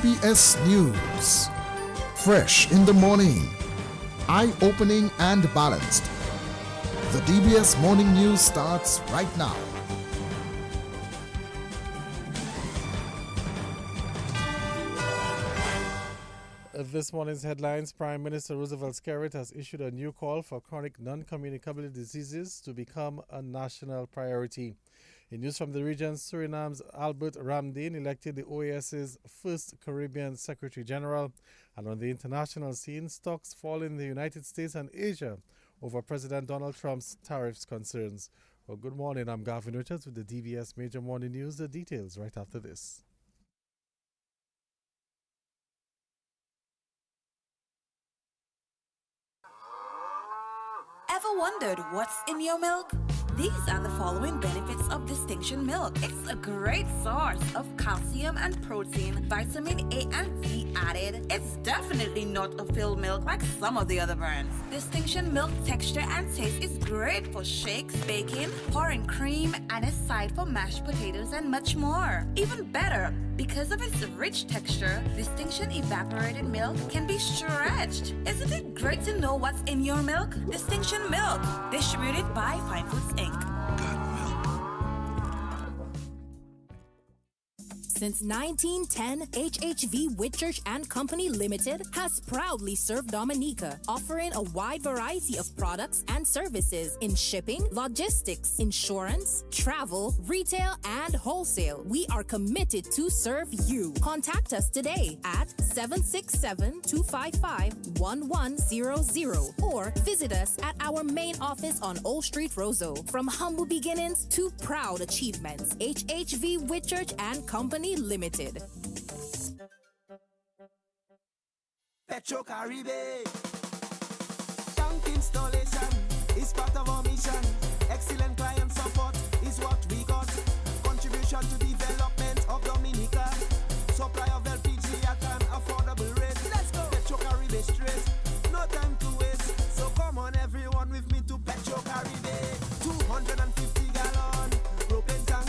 DBS News. Fresh in the morning, eye-opening and balanced. The DBS Morning News starts right now. This morning's headlines: Prime Minister Roosevelt Skerrit has issued a new call for chronic non-communicable diseases to become a national priority. In news from the region, Suriname's Albert Ramdin elected the OAS's first Caribbean Secretary General. And on the international scene, stocks fall in the United States and Asia over President Donald Trump's tariffs concerns. Well, good morning. I'm Gavin Richards with the DBS Major Morning News. The details right after this. Ever wondered what's in your milk? These are the following benefits of Distinction Milk. It's a great source of calcium and protein, vitamin A and C added. It's definitely not a filled milk like some of the other brands. Distinction Milk texture and taste is great for shakes, baking, pouring cream, and a side for mashed potatoes and much more. Even better, because of its rich texture, Distinction evaporated milk can be stretched. Isn't it great to know what's in your milk? Distinction Milk, distributed by Fine Foods Inc. Since 1910, HHV Whitchurch and Company Limited has proudly served Dominica, offering a wide variety of products and services in shipping, logistics, insurance, travel, retail, and wholesale. We are committed to serve you. Contact us today at 767-255-1100 or visit us at our main office on Old Street, Roseau. From humble beginnings to proud achievements, HHV Whitchurch and Company Limited. Petro Caribe. Tank installation is part of our mission. Excellent client support is what we got. Contribution to development of Dominica. Supply of LPG at an affordable rate. Let's go. Petro Caribe straight. No time to waste. So come on everyone with me to Petro Caribe. 250 gallon propane tank.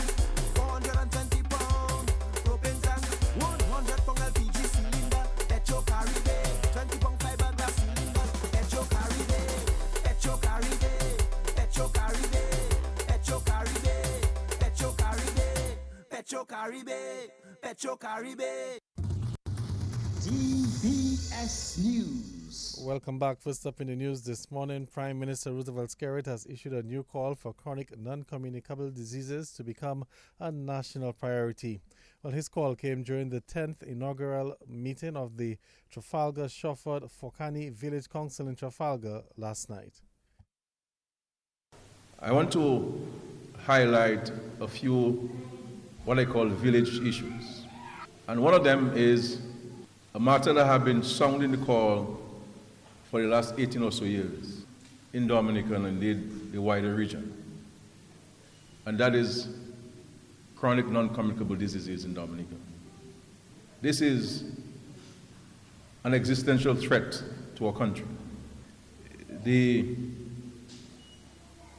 420 pound propane tank. 100 pound LPG cylinder. Petro Caribe. 20 pound fiberglass cylinder. Petro Caribe. Petro Caribe. Petro Caribe. Petro Caribe. Petro Caribe. Petro Caribe. Petro Caribe. DBS News. Welcome back. First up in the news this morning, Prime Minister Roosevelt Skerrit has issued a new call for chronic non-communicable diseases to become a national priority. Well, his call came during the 10th inaugural meeting of the Trafalgar Shawford Fokani Village Council in Trafalgar last night. I want to highlight a few what I call village issues. And one of them is a matter that have been sounding the call for the last 18 or so years in Dominica and indeed the wider region. And that is chronic non-communicable diseases in Dominica. This is an existential threat to our country. The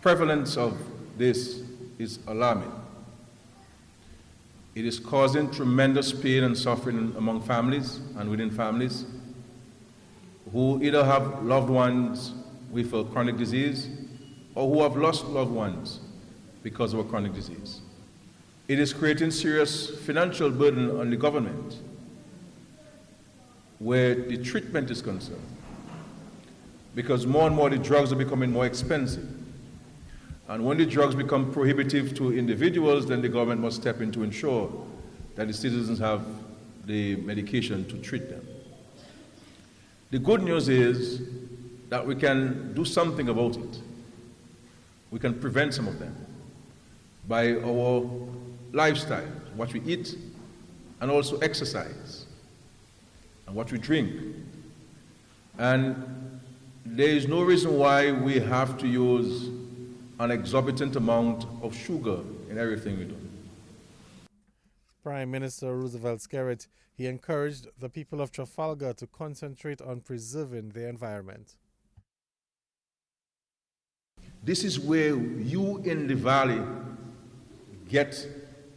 prevalence of this is alarming. It is causing tremendous pain and suffering among families and within families who either have loved ones with a chronic disease or who have lost loved ones because of a chronic disease. It is creating serious financial burden on the government where the treatment is concerned, because more and more the drugs are becoming more expensive. And when the drugs become prohibitive to individuals, then the government must step in to ensure that the citizens have the medication to treat them. The good news is that we can do something about it. We can prevent some of them by our lifestyle, what we eat, and also exercise, and what we drink. And there is no reason why we have to use an exorbitant amount of sugar in everything we do. Prime Minister Roosevelt Skerrit, he encouraged the people of Trafalgar to concentrate on preserving the environment. This is where you in the valley get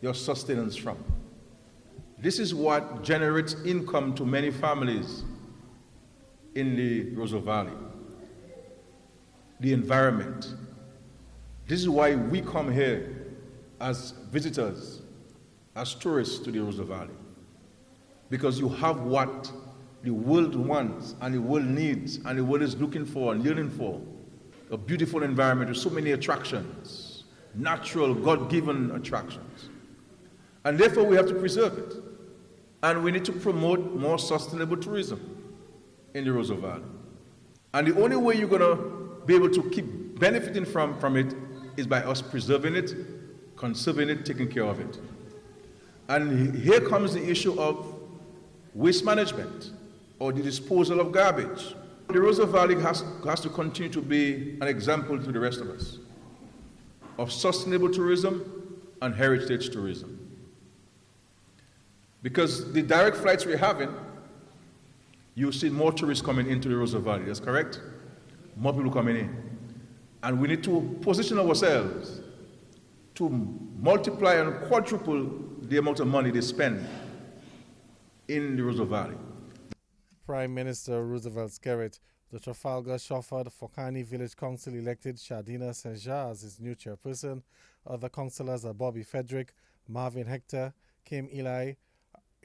your sustenance from. This is what generates income to many families in the Roseau Valley. The environment. This is why we come here as visitors, as tourists to the Roseau Valley. Because you have what the world wants and the world needs and the world is looking for and yearning for. A beautiful environment with so many attractions, natural, God-given attractions. And therefore we have to preserve it. And we need to promote more sustainable tourism in the Roseau Valley. And the only way you're going to be able to keep benefiting from it is by us preserving it, conserving it, taking care of it. And here comes the issue of waste management or the disposal of garbage. The Roseau Valley has to continue to be an example to the rest of us of sustainable tourism and heritage tourism. Because the direct flights we're having, you see more tourists coming into the Roseau Valley, that's correct? More people coming in. And we need to position ourselves to multiply and quadruple the amount of money they spend in the Roseau Valley. Prime Minister Roosevelt Skerritt, the Trafalgar Shofford Fokani Village Council elected Shadina Senja as his new chairperson. Other councillors are Bobby Frederick, Marvin Hector, Kim Eli,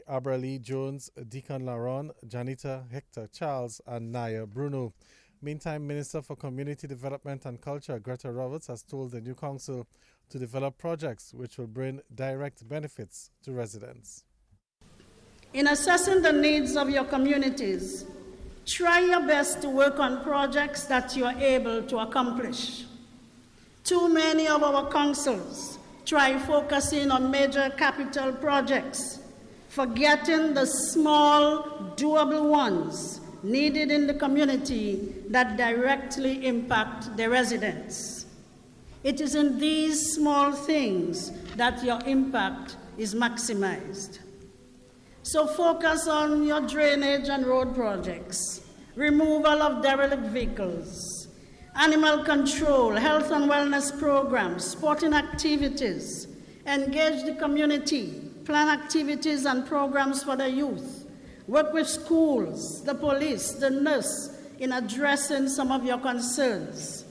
Abralee Jones, Deacon Laron, Janita Hector Charles, and Naya Bruno. Meantime, Minister for Community Development and Culture Greta Roberts has told the new council to develop projects which will bring direct benefits to residents. In assessing the needs of your communities, try your best to work on projects that you are able to accomplish. Too many of our councils try focusing on major capital projects, forgetting the small, doable ones needed in the community that directly impact the residents. It is in these small things that your impact is maximized. So focus on your drainage and road projects, removal of derelict vehicles, animal control, health and wellness programs, sporting activities, engage the community, plan activities and programs for the youth, work with schools, the police, the nurse in addressing some of your concerns,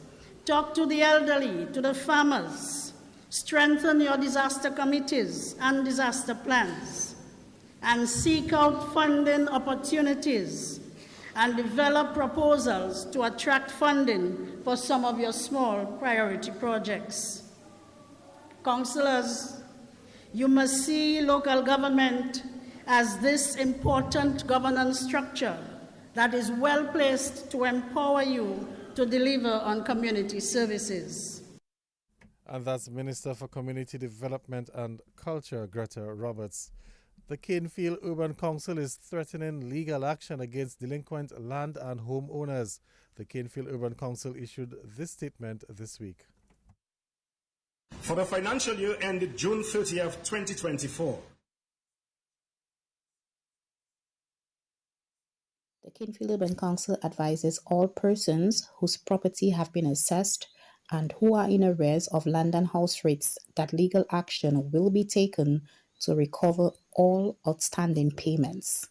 talk to the elderly, to the farmers, strengthen your disaster committees and disaster plans, and seek out funding opportunities and develop proposals to attract funding for some of your small priority projects. Councillors, you must see local government as this important governance structure that is well placed to empower you to deliver on community services. And that's Minister for Community Development and Culture Greta Roberts. The Canefield Urban Council is threatening legal action against delinquent land and home owners. The Canefield Urban Council issued this statement this week. For the financial year ended June 30th, 2024. The Canefield Urban Council advises all persons whose property have been assessed and who are in arrears of land and house rates that legal action will be taken to recover all outstanding payments.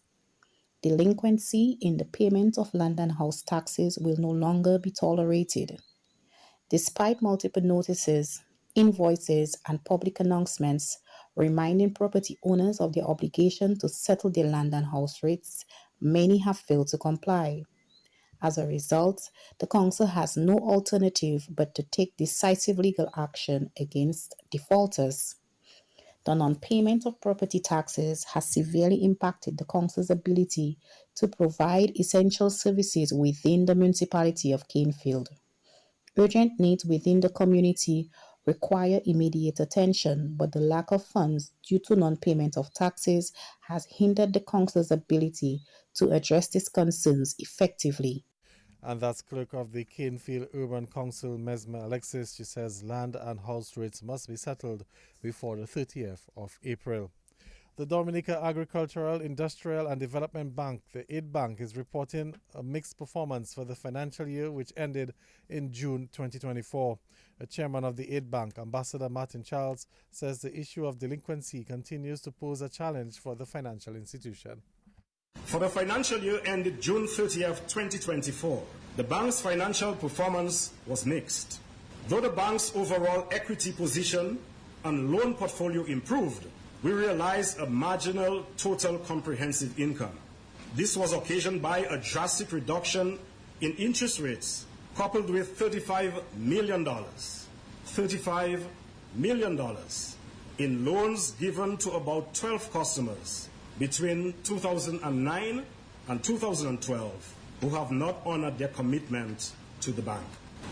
Delinquency in the payment of land and house taxes will no longer be tolerated. Despite multiple notices, invoices, and public announcements reminding property owners of their obligation to settle their land and house rates, many have failed to comply. As a result, the council has no alternative but to take decisive legal action against defaulters. The non-payment of property taxes has severely impacted the council's ability to provide essential services within the municipality of Canefield. Urgent needs within the community require immediate attention, but the lack of funds due to non-payment of taxes has hindered the council's ability to address these concerns effectively. And that's Clerk of the Canefield Urban Council, Mesma Alexis. She says land and house rates must be settled before the 30th of April. The Dominica Agricultural, Industrial and Development Bank, the Aid Bank, is reporting a mixed performance for the financial year which ended in June 2024. The chairman of the Aid Bank, Ambassador Martin Charles, says the issue of delinquency continues to pose a challenge for the financial institution. For the financial year ended June 30th, 2024, the bank's financial performance was mixed. Though the bank's overall equity position and loan portfolio improved, we realized a marginal total comprehensive income. This was occasioned by a drastic reduction in interest rates, coupled with $35 million in loans given to about 12 customers between 2009 and 2012 who have not honored their commitment to the bank.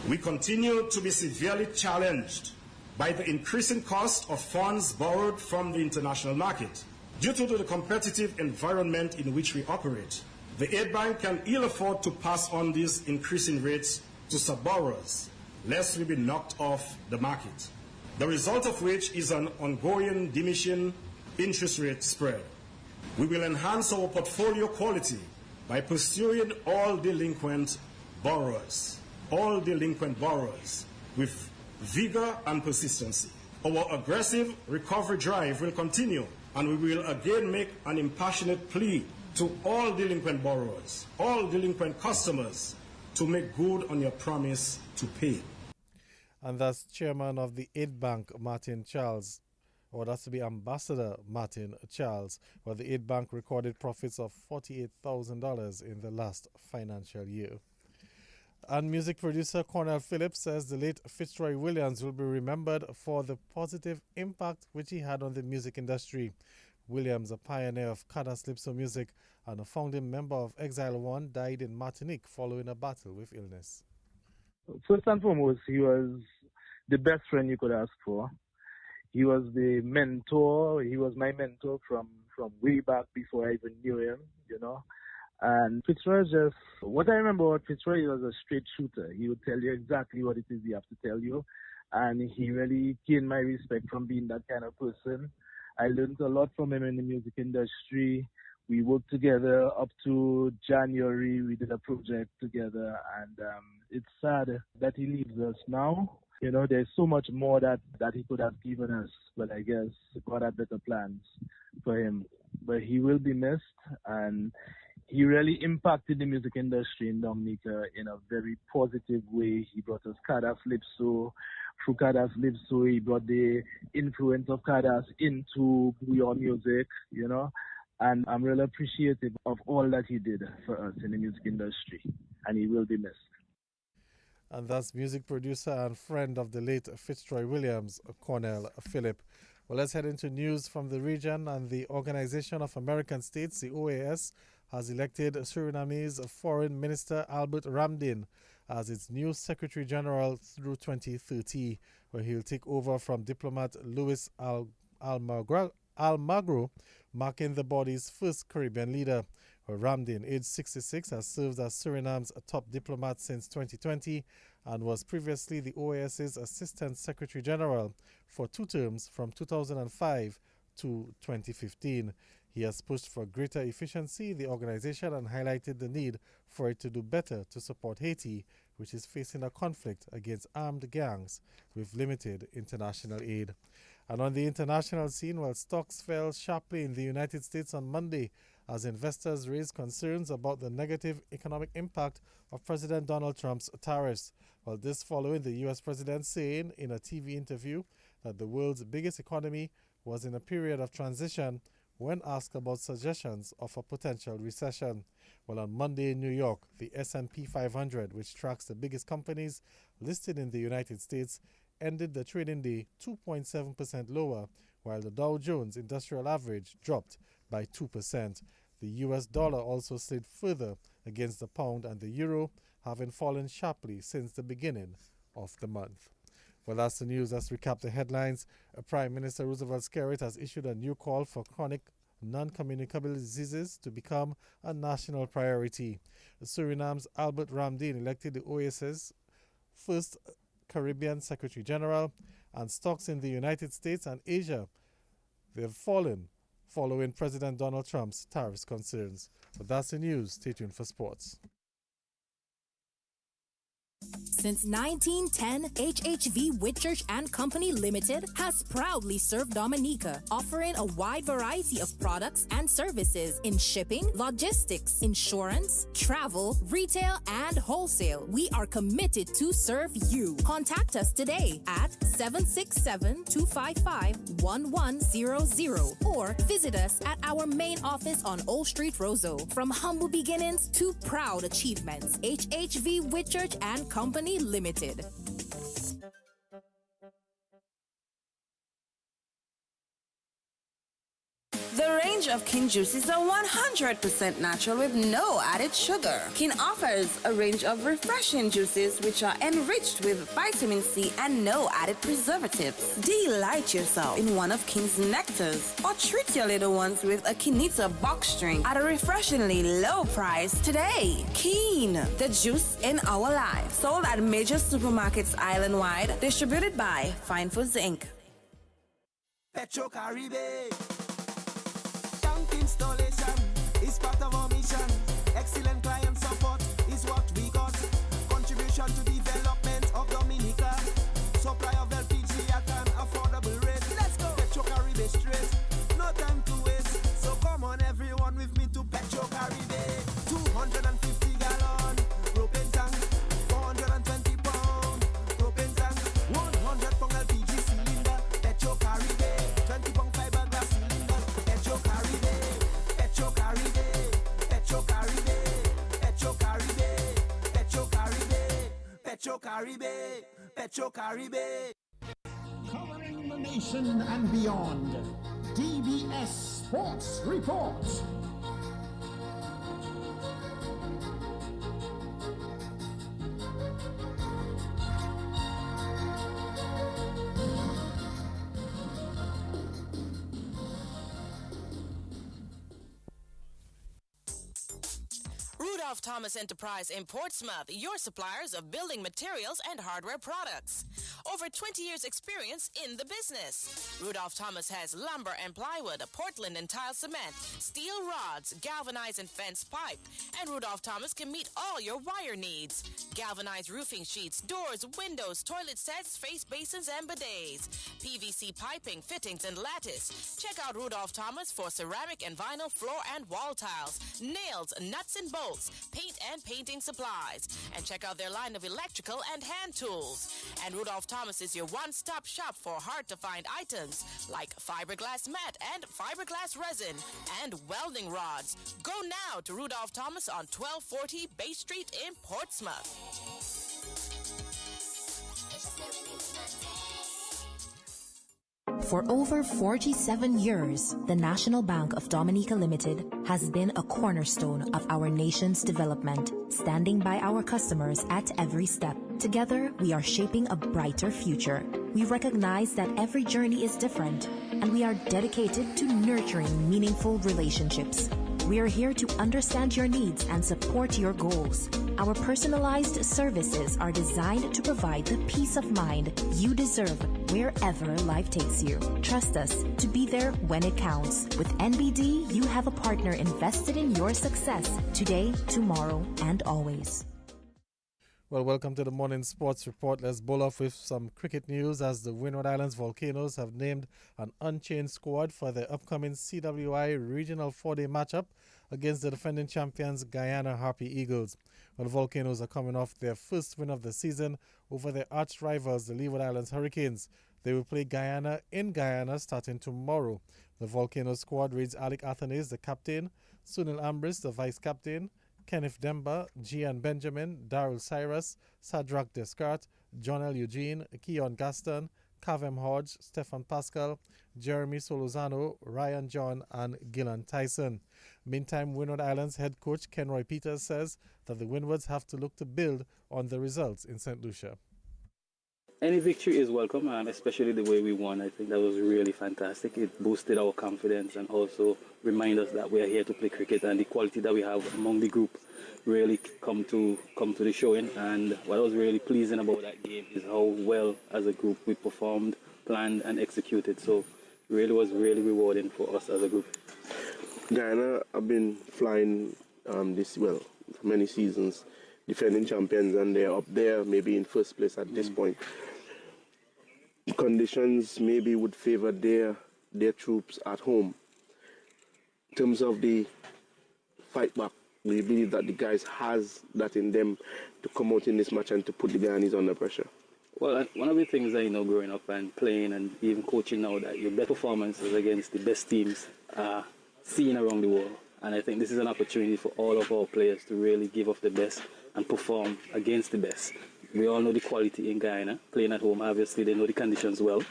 We continue to be severely challenged by the increasing cost of funds borrowed from the international market. Due to the competitive environment in which we operate, the Aid Bank can ill afford to pass on these increasing rates to sub-borrowers, lest we be knocked off the market. The result of which is an ongoing diminishing interest rate spread. We will enhance our portfolio quality by pursuing all delinquent borrowers with vigor and persistency. Our aggressive recovery drive will continue, and we will again make an impassionate plea to all delinquent borrowers, all delinquent customers, to make good on your promise to pay. And that's Chairman of the Aid Bank, Martin Charles, or that's to be Ambassador Martin Charles, where the Aid Bank recorded profits of $48,000 in the last financial year. And music producer Cornell Phillips says the late Fitzroy Williams will be remembered for the positive impact which he had on the music industry. Williams, a pioneer of Calypso music and a founding member of Exile One, died in Martinique following a battle with illness. First and foremost, he was the best friend you could ask for. He was the mentor. He was my mentor from way back before I even knew him, you know. And Fitzroy what I remember about Fitzroy, he was a straight shooter. He would tell you exactly what it is he has to tell you. And he really gained my respect from being that kind of person. I learned a lot from him in the music industry. We worked together up to January. We did a project together. And it's sad that he leaves us now. You know, there's so much more that he could have given us. But I guess God had better plans for him. But he will be missed. And he really impacted the music industry in Dominica in a very positive way. He brought us Calypso. Through Calypso, he brought the influence of Calypso into bouillon music, you know. And I'm really appreciative of all that he did for us in the music industry. And he will be missed. And that's music producer and friend of the late Fitzroy Williams, Cornell Phillip. Well, let's head into news from the region. And the Organization of American States, the OAS, has elected Suriname's Foreign Minister Albert Ramdin as its new Secretary General through 2030, where he'll take over from diplomat Luis Almagro, marking the body's first Caribbean leader. Ramdin, aged 66, has served as Suriname's top diplomat since 2020 and was previously the OAS's Assistant Secretary General for 2 terms from 2005 to 2015. He has pushed for greater efficiency in the organization and highlighted the need for it to do better to support Haiti, which is facing a conflict against armed gangs with limited international aid. And on the international scene, while stocks fell sharply in the United States on Monday as investors raised concerns about the negative economic impact of President Donald Trump's tariffs. Well, this following the U.S. president saying in a TV interview that the world's biggest economy was in a period of transition when asked about suggestions of a potential recession. Well, on Monday in New York, the S&P 500, which tracks the biggest companies listed in the United States, ended the trading day 2.7% lower, while the Dow Jones Industrial Average dropped by 2%. The US dollar also slid further against the pound and the euro, having fallen sharply since the beginning of the month. Well, that's the news. Let's recap the headlines. Prime Minister Roosevelt Skerrit has issued a new call for chronic non-communicable diseases to become a national priority. Suriname's Albert Ramdin elected the OAS's first Caribbean Secretary General, and stocks in the United States and Asia, they have fallen following President Donald Trump's tariffs concerns. But that's the news. Stay tuned for sports. Since 1910, HHV Whitchurch and Company Limited has proudly served Dominica, offering a wide variety of products and services in shipping, logistics, insurance, travel, retail, and wholesale. We are committed to serve you. Contact us today at 767-255-1100 or visit us at our main office on Old Street, Roseau. From humble beginnings to proud achievements, HHV Whitchurch and Company Limited. The range of King juices are 100% natural with no added sugar. King offers a range of refreshing juices which are enriched with vitamin C and no added preservatives. Delight yourself in one of King's nectars or treat your little ones with a Kinita box drink at a refreshingly low price today. King, the juice in our lives. Sold at major supermarkets island-wide. Distributed by Fine Foods Inc. Petro Caribe. Tank installation is part of our mission. Excellent client support is what we got. Contribution to development of Dominica. Supply of LPG at an affordable rate. Let's go. Petro Caribe straight. No time to waste. So come on everyone with me to Petro Caribe. 250 gallon propane tank. 420 pound propane tank. 100 pound LPG cylinder. Petro Caribe. 20 pound fiberglass cylinder. Petro Caribe. Petro Caribe. Petro Caribe. Petro Caribe. Petro Caribe. Petro Caribe. Petro Caribe. Covering the nation and beyond. DBS Sports Report. Rudolph Thomas Enterprise in Portsmouth, your suppliers of building materials and hardware products. Over 20 years experience in the business. Rudolph Thomas has lumber and plywood, Portland and tile cement, steel rods, galvanized and fence pipe. And Rudolph Thomas can meet all your wire needs. Galvanized roofing sheets, doors, windows, toilet sets, face basins and bidets. PVC piping, fittings and lattice. Check out Rudolph Thomas for ceramic and vinyl floor and wall tiles, nails, nuts and bolts, paint and painting supplies. And check out their line of electrical and hand tools. And Rudolph Thomas is your one-stop shop for hard-to-find items like fiberglass mat and fiberglass resin and welding rods. Go now to Rudolph Thomas on 1240 Bay Street in Portsmouth. For over 47 years, the National Bank of Dominica Limited has been a cornerstone of our nation's development, standing by our customers at every step. Together, we are shaping a brighter future. We recognize that every journey is different, and we are dedicated to nurturing meaningful relationships. We are here to understand your needs and support your goals. Our personalized services are designed to provide the peace of mind you deserve wherever life takes you. Trust us to be there when it counts. With NBD, you have a partner invested in your success today, tomorrow, and always. Well, welcome to the Morning Sports Report. Let's bowl off with some cricket news as the Windward Islands Volcanoes have named an unchanged squad for their upcoming CWI Regional 4-day matchup against the defending champions Guyana Harpy Eagles. Well, the Volcanoes are coming off their first win of the season over their arch rivals, the Leeward Islands Hurricanes. They will play Guyana in Guyana starting tomorrow. The Volcanoes squad reads Alec Athanase, the captain, Sunil Ambris, the vice-captain, Kenneth Demba, Gian Benjamin, Daryl Cyrus, Sadrak Descartes, John L. Eugene, Keon Gaston, Kavem Hodge, Stefan Pascal, Jeremy Solozano, Ryan John, and Gillan Tyson. Meantime, Windward Islands head coach Kenroy Peters says that the Windwards have to look to build on the results in St. Lucia. Any victory is welcome, and especially the way we won. I think that was really fantastic. It boosted our confidence and also reminded us that we are here to play cricket, and the quality that we have among the group really come to the showing. And what was really pleasing about that game is how well as a group we performed, planned and executed. So really was really rewarding for us as a group. Guyana have been flying for many seasons, defending champions, and they're up there maybe in first place at this point. Conditions maybe would favor their troops at home. In terms of the fight back, we believe that the guys has that in them to come out in this match and to put the Guyanese under pressure. Well, one of the things that, growing up and playing and even coaching now, that your best performances against the best teams are seen around the world. And I think this is an opportunity for all of our players to really give off the best and perform against the best. We all know the quality in Guyana. Playing at home, obviously, they know the conditions well,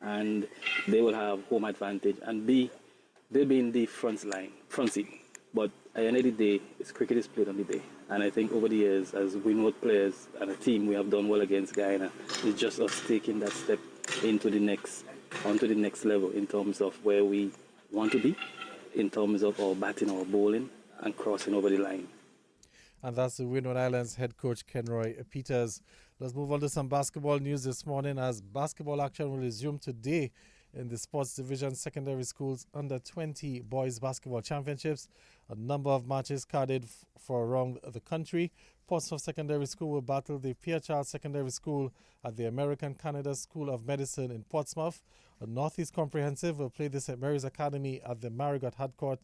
and they will have home advantage. And they'll be in the front seat. But at the end of the day, cricket is played on the day. And I think over the years, as we know players and a team, we have done well against Guyana. It's just us taking that step onto the next level in terms of where we want to be, in terms of our batting, our bowling, and crossing over the line. And that's the Windward Islands head coach Kenroy Peters. Let's move on to some basketball news this morning, as basketball action will resume today in the Sports Division Secondary Schools Under-20 Boys Basketball Championships. A number of matches carded for around the country. Portsmouth Secondary School will battle the Pierre Charles Secondary School at the American Canada School of Medicine in Portsmouth. A Northeast Comprehensive will play the St. Mary's Academy at the Marigot Hadcourt.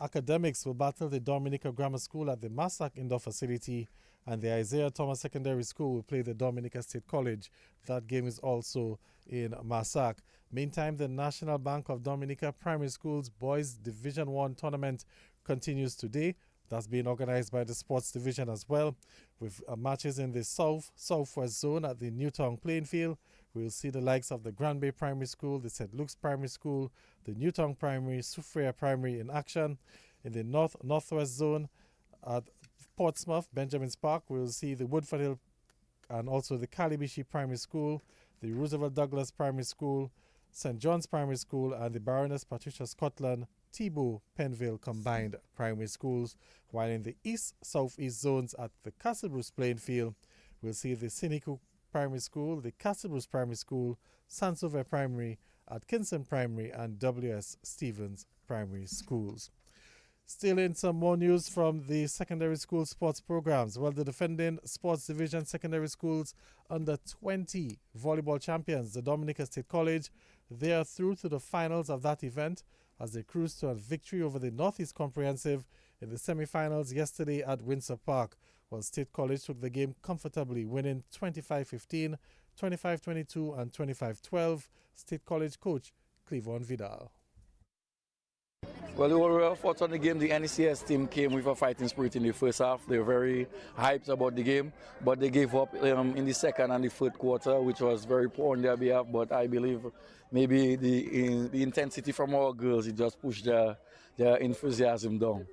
Academics will battle the Dominica Grammar School at the Massac Indoor Facility, and the Isaiah Thomas Secondary School will play the Dominica State College. That game is also in Massac. Meantime, the National Bank of Dominica Primary Schools Boys Division 1 tournament continues today. That's being organized by the Sports Division as well, with matches in the Southwest Zone at the Newtown Playing Field. We'll see the likes of the Grand Bay Primary School, the St. Luke's Primary School, the Newtown Primary, Soufriere Primary in action. In the Northwest Zone at Portsmouth, Benjamin's Park, we'll see the Woodford Hill and also the Calibishi Primary School, the Roosevelt Douglas Primary School, St. John's Primary School, and the Baroness Patricia Scotland Thibault Penville Combined Primary Schools. While in the East-Southeast zones at the Castle Bruce Playing Field, we'll see the Sinico Primary School, the Castle Bruce Primary School, Saint-Sauveur Primary, Atkinson Primary, and W.S. Stevens Primary Schools. Still in some more news from the secondary school sports programs. Well, the defending Sports Division Secondary Schools Under-20 Volleyball Champions, the Dominica State College, they are through to the finals of that event as they cruise to a victory over the Northeast Comprehensive in the semi-finals yesterday at Windsor Park. Well, State College took the game comfortably, winning 25-15, 25-22, and 25-12. State College coach Cleavon Vidal. Well, the overall thoughts on the game, the NECS team came with a fighting spirit in the first half. They were very hyped about the game, but they gave up in the second and the third quarter, which was very poor on their behalf. But I believe maybe the intensity from our girls, it just pushed their enthusiasm down.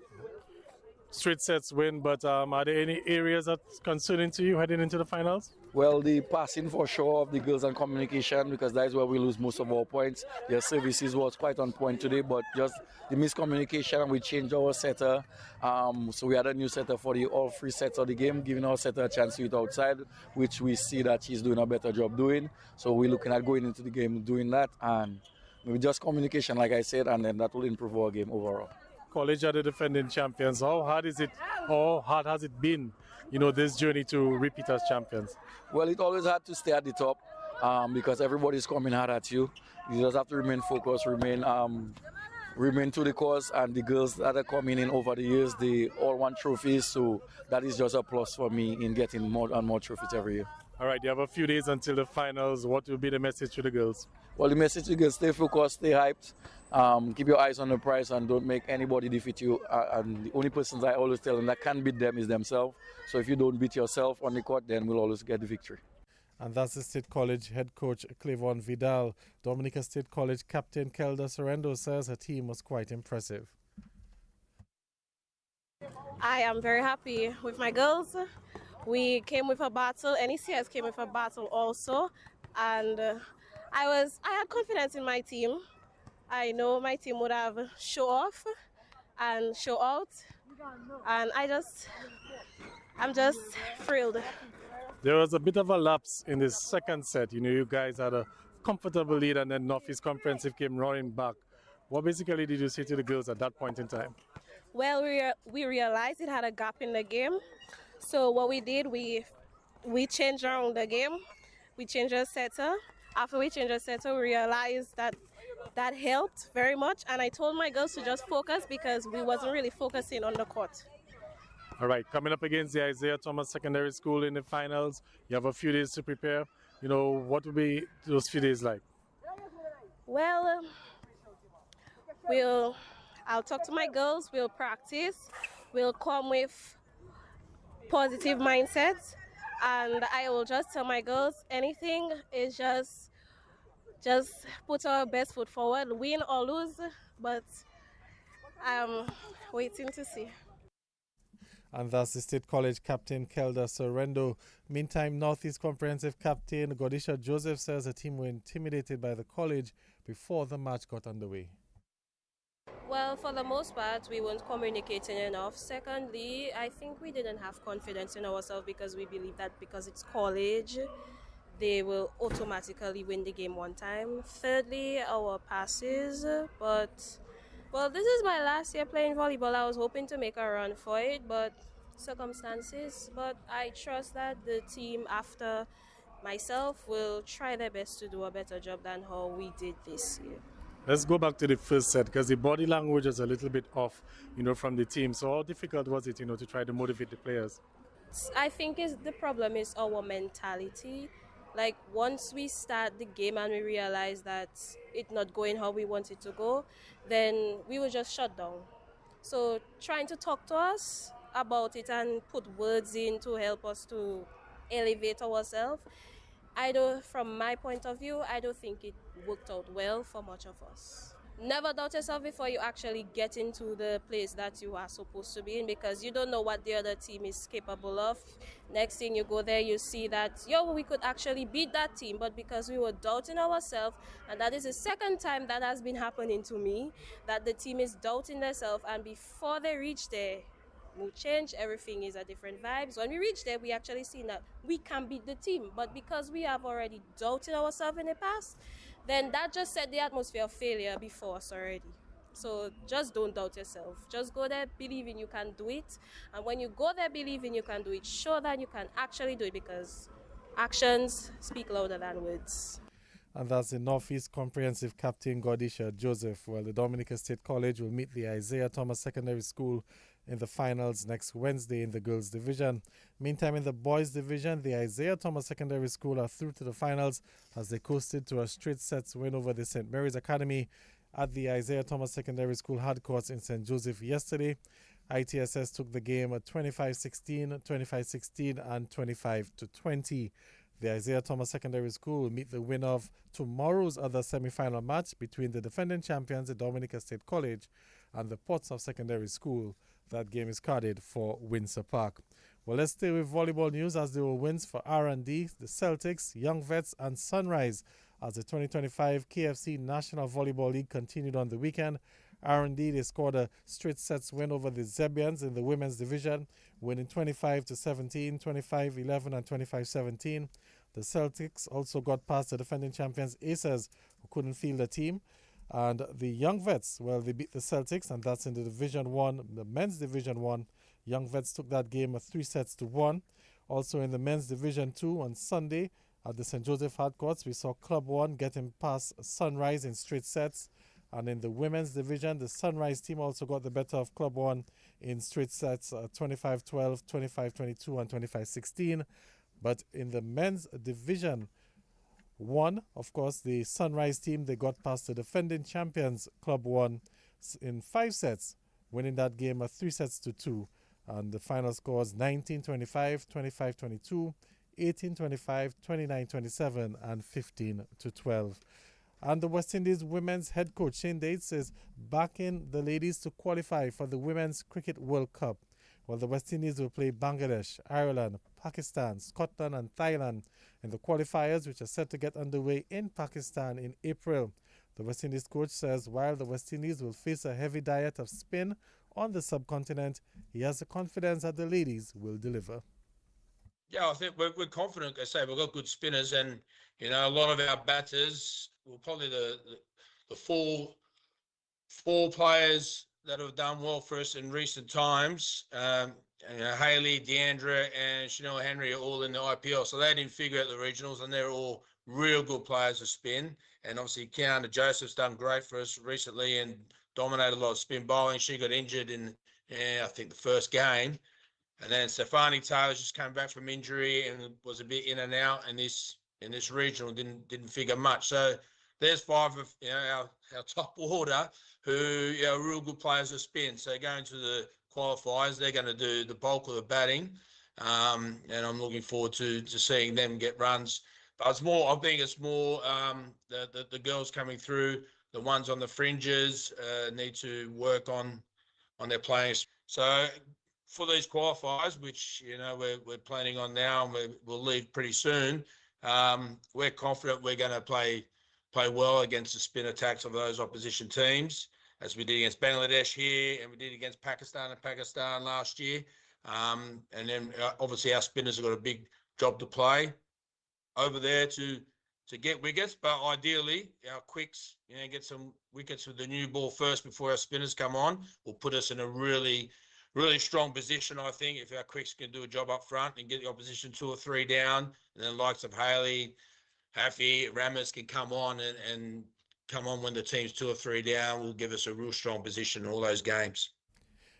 Straight sets win, but are there any areas that's concerning to you heading into the finals? Well, the passing for sure of the girls and communication, because that is where we lose most of our points. Their services was quite on point today, but just the miscommunication, and we changed our setter. So we had a new setter for all three sets of the game, giving our setter a chance to hit outside, which we see that she's doing a better job doing. So we're looking at going into the game doing that, and with just communication, like I said, and then that will improve our game overall. College are the defending champions. How hard has it been, this journey to repeat as champions? Well, it always had to stay at the top because everybody's coming hard at you. You just have to remain focused, remain to the cause, and the girls that are coming in over the years, they all want trophies, so that is just a plus for me in getting more and more trophies every year. All right, you have a few days until the finals. What will be the message to the girls? Well, the message to the girls, stay focused, stay hyped, keep your eyes on the prize, and don't make anybody defeat you. And the only persons I always tell them that can beat them is themselves. So if you don't beat yourself on the court, then we'll always get the victory. And that's the State College head coach Cleavon Vidal. Dominica State College captain Kelda Sorrendo says her team was quite impressive. I am very happy with my girls. We came with a battle. NECS came with a battle also, and I had confidence in my team. I know my team would have show off and show out, and I'm just thrilled. There was a bit of a lapse in the second set. You guys had a comfortable lead, and then Northeast Comprehensive came roaring back. What basically did you say to the girls at that point in time? Well, we realized it had a gap in the game. So what we did, we changed around the game. We changed our setter. After we changed our setter, we realized that helped very much. And I told my girls to just focus because we wasn't really focusing on the court. All right, coming up against the Isaiah Thomas Secondary School in the finals, you have a few days to prepare. You know, what will be those few days like? Well, I'll talk to my girls, we'll practice, we'll come with positive mindsets, and I will just tell my girls anything is just put our best foot forward, win or lose, but I'm waiting to see. And that's the State College captain, Kelda Sorrendo. Meantime, Northeast Comprehensive captain Godisha Joseph says the team were intimidated by the college before the match got underway. Well, for the most part, we weren't communicating enough. Secondly, I think we didn't have confidence in ourselves because we believe that because it's college, they will automatically win the game one time. Thirdly, our passes, but well, this is my last year playing volleyball. I was hoping to make a run for it, but circumstances. But I trust that the team after myself will try their best to do a better job than how we did this year. Let's go back to the first set because the body language is a little bit off, from the team. So how difficult was it, to try to motivate the players? I think the problem is our mentality. Like once we start the game and we realize that it's not going how we want it to go, then we will just shut down. So trying to talk to us about it and put words in to help us to elevate ourselves, from my point of view, I don't think it worked out well for much of us. Never doubt yourself before you actually get into the place that you are supposed to be in, because you don't know what the other team is capable of. Next thing you go there, you see that, we could actually beat that team, but because we were doubting ourselves, and that is the second time that has been happening to me, that the team is doubting themselves, and before they reach there, mood change, everything is a different vibe. So when we reach there, we actually see that we can beat the team, but because we have already doubted ourselves in the past, then that just set the atmosphere of failure before us already. So just don't doubt yourself. Just go there believing you can do it. And when you go there believing you can do it, show that you can actually do it, because actions speak louder than words. And that's the Northeast Comprehensive captain Godisha Joseph. Well, the Dominica State College will meet the Isaiah Thomas Secondary School in the finals next Wednesday in the girls division. Meantime, in the boys division, the Isaiah Thomas Secondary School are through to the finals as they coasted to a straight sets win over the St. Mary's Academy at the Isaiah Thomas Secondary School hard courts in St. Joseph yesterday. ITSS took the game at 25-16, 25-16 and 25-20. The Isaiah Thomas Secondary School will meet the winner of tomorrow's other semi-final match between the defending champions, the Dominica State College, and the Portsmouth Secondary School. That game is carded for Windsor Park. Well, let's stay with volleyball news as there were wins for R&D, the Celtics, Young Vets, and Sunrise as the 2025 KFC National Volleyball League continued on the weekend. R&D, they scored a straight sets win over the Zebians in the women's division, winning 25-17, 25-11, and 25-17. The Celtics also got past the defending champions Aces, who couldn't field the team. And the Young Vets, well, they beat the Celtics, and that's in the Division 1, the men's Division 1. Young Vets took that game at 3-1. Also in the men's Division 2 on Sunday at the St. Joseph hard courts, we saw Club 1 getting past Sunrise in straight sets. And in the women's division, the Sunrise team also got the better of Club 1 in straight sets, 25-12, 25-22, and 25-16. But in the men's Division 1, of course, the Sunrise team, they got past the defending champions, Club 1, in 5 sets, winning that game at 3-2. And the final scores 19-25, 25-22, 18-25, 29-27, and 15-12. And the West Indies women's head coach Shane Dates is backing the ladies to qualify for the Women's Cricket World Cup. Well, the West Indies will play Bangladesh, Ireland, Pakistan, Scotland, and Thailand in the qualifiers, which are set to get underway in Pakistan in April. The West Indies coach says while the West Indies will face a heavy diet of spin on the subcontinent, he has the confidence that the ladies will deliver. Yeah, I think we're confident. I say we've got good spinners, and you know a lot of our batters. Well, probably the four players that have done well for us in recent times. You know, Haley, Deandra, and Chanel Henry are all in the IPL, so they didn't figure out the regionals, and they're all real good players to spin. And obviously, Keanu Joseph's done great for us recently and dominated a lot of spin bowling. She got injured in, I think, the first game. And then Stefani Taylor's just came back from injury and was a bit in and out. And this regional didn't figure much. So there's five of our top order who are real good players to spin. So going to the qualifiers, they're going to do the bulk of the batting, and I'm looking forward to seeing them get runs. But it's more, I think it's more the girls coming through, the ones on the fringes need to work on their playing. So for these qualifiers, which we're planning on now, and we'll leave pretty soon, we're confident we're going to play well against the spin attacks of those opposition teams, as we did against Bangladesh here, and we did against Pakistan last year. And then obviously our spinners have got a big job to play over there to get wickets, but ideally our quicks, get some wickets with the new ball first before our spinners come on, will put us in a really strong position, I think, if our quicks can do a job up front and get the opposition 2 or 3 down, and then the likes of Haley, Haffy, Rammers can come on and come on when the team's 2 or 3 down, will give us a real strong position in all those games.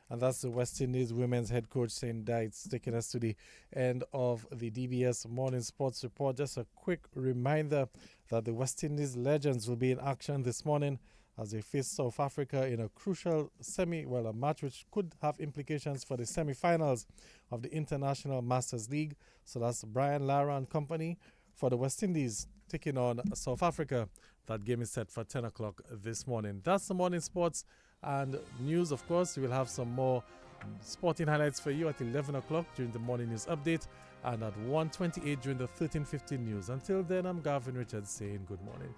And that's the West Indies women's head coach, St. Dites, taking us to the end of the DBS Morning Sports Report. Just a quick reminder that the West Indies legends will be in action this morning as they face South Africa in a crucial a match which could have implications for the semi-finals of the International Masters League. So that's Brian Lara and company for the West Indies taking on South Africa. That game is set for 10 o'clock this morning. That's the morning sports and news. Of course, we will have some more sporting highlights for you at 11 o'clock during the morning news update and at 1:28 during the 13:15 news. Until then, I'm Gavin Richards saying good morning.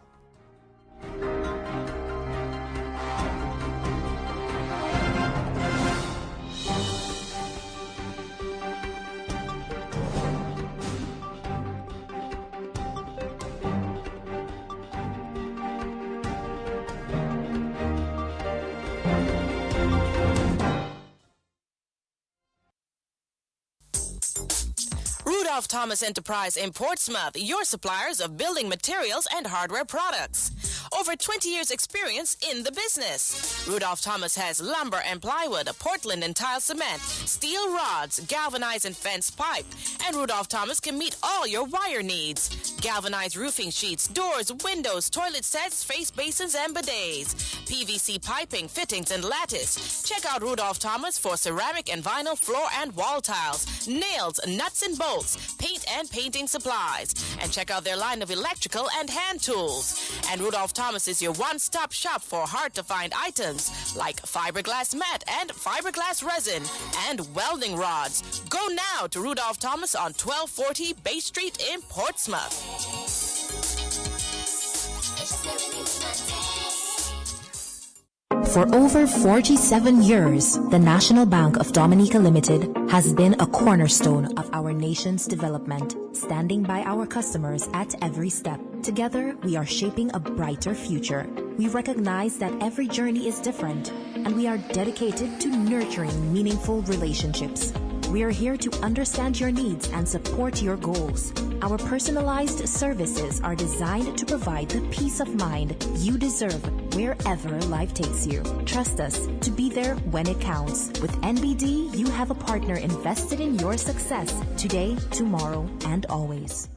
Rudolph Thomas Enterprise in Portsmouth, your suppliers of building materials and hardware products. Over 20 years experience in the business. Rudolph Thomas has lumber and plywood, Portland and tile cement, steel rods, galvanized and fence pipe. And Rudolph Thomas can meet all your wire needs. Galvanized roofing sheets, doors, windows, toilet sets, face basins and bidets. PVC piping, fittings and lattice. Check out Rudolph Thomas for ceramic and vinyl floor and wall tiles, nails, nuts and bolts, paint and painting supplies. And check out their line of electrical and hand tools. And Rudolph Thomas is your one-stop shop for hard-to-find items like fiberglass mat and fiberglass resin and welding rods. Go now to Rudolph Thomas on 1240 Bay Street in Portsmouth. For over 47 years, the National Bank of Dominica Limited has been a cornerstone of our nation's development, standing by our customers at every step. Together, we are shaping a brighter future. We recognize that every journey is different, and we are dedicated to nurturing meaningful relationships. We are here to understand your needs and support your goals. Our personalized services are designed to provide the peace of mind you deserve wherever life takes you. Trust us to be there when it counts. With NBD, you have a partner invested in your success today, tomorrow, and always.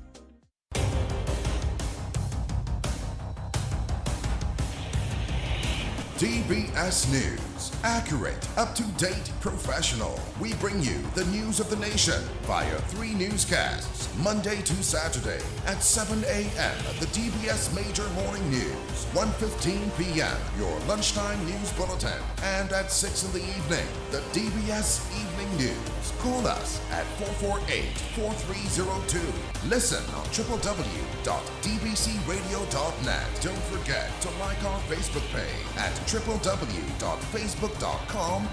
DBS News. Accurate, up-to-date, professional. We bring you the news of the nation via 3 newscasts, Monday to Saturday at 7 a.m. The DBS Major Morning News, 1:15 p.m. your lunchtime news bulletin, and at 6 in the evening, the DBS Evening News. Call us at 448-4302. Listen on www.dbcradio.net. Don't forget to like our Facebook page at www.facebook.com/.